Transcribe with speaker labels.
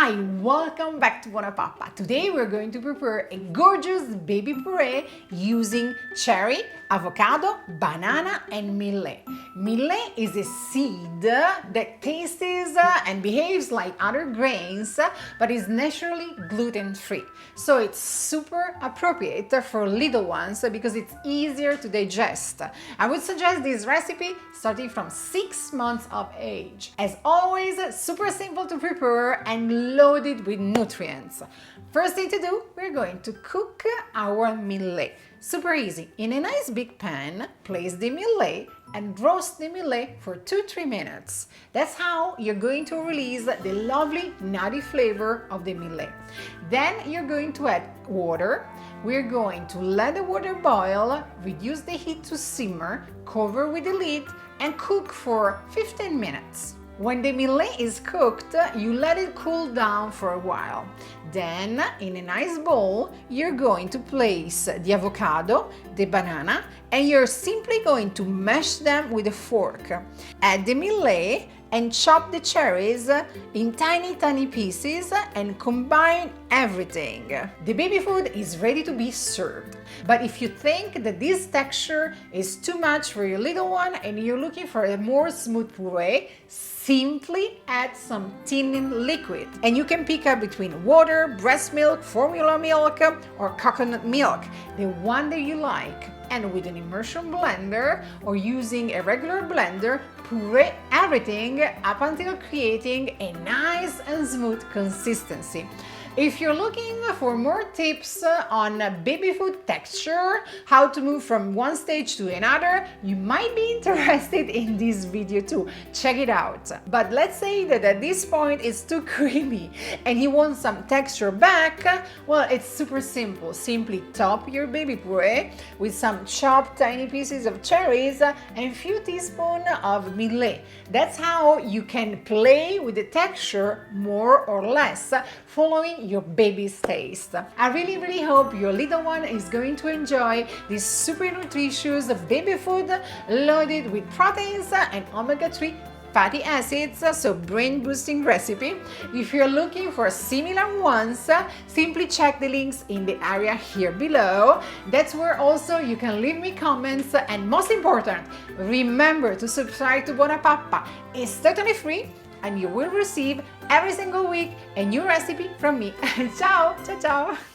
Speaker 1: Hi, welcome back to BuonaPappa. Today we're going to prepare a gorgeous baby puree using cherry, avocado, banana and millet. Millet is a seed that tastes and behaves like other grains but is naturally gluten-free. So it's super appropriate for little ones because it's easier to digest. I would suggest this recipe starting from 6 months of age. As always, super simple to prepare and loaded with nutrients. First thing to do, we're going to cook our millet. Super easy. In a nice big pan, place the millet and roast the millet for 2-3 minutes. That's how you're going to release the lovely nutty flavor of the millet. Then you're going to add water. We're going to let the water boil, reduce the heat to simmer, cover with the lid and cook for 15 minutes. When the millet is cooked, you let it cool down for a while. Then, in a nice bowl, you're going to place the avocado, the banana, and you're simply going to mash them with a fork. Add the millet and chop the cherries in tiny pieces and combine everything. The baby food is ready to be served. But if you think that this texture is too much for your little one and you're looking for a more smooth puree, simply add some thinning liquid. And you can pick up between water, breast milk, formula milk, or coconut milk, the one that you like. And with an immersion blender or using a regular blender, puree everything up until creating a nice and smooth consistency. If you're looking for more tips on baby food texture, how to move from one stage to another, you might be interested in this video too. Check it out. But let's say that at this point it's too creamy and you want some texture back, well, it's super simple. Simply top your baby puree with some chopped tiny pieces of cherries and a few teaspoons of millet. That's how you can play with the texture more or less, following your baby's taste. I really hope your little one is going to enjoy this super nutritious baby food loaded with proteins and omega-3 fatty acids, so brain boosting recipe. If you're looking for similar ones, simply check the links in the area here below. That's where also you can leave me comments, and most important, remember to subscribe to BuonaPappa. It's totally free and you will receive every single week a new recipe from me. Ciao, ciao, ciao!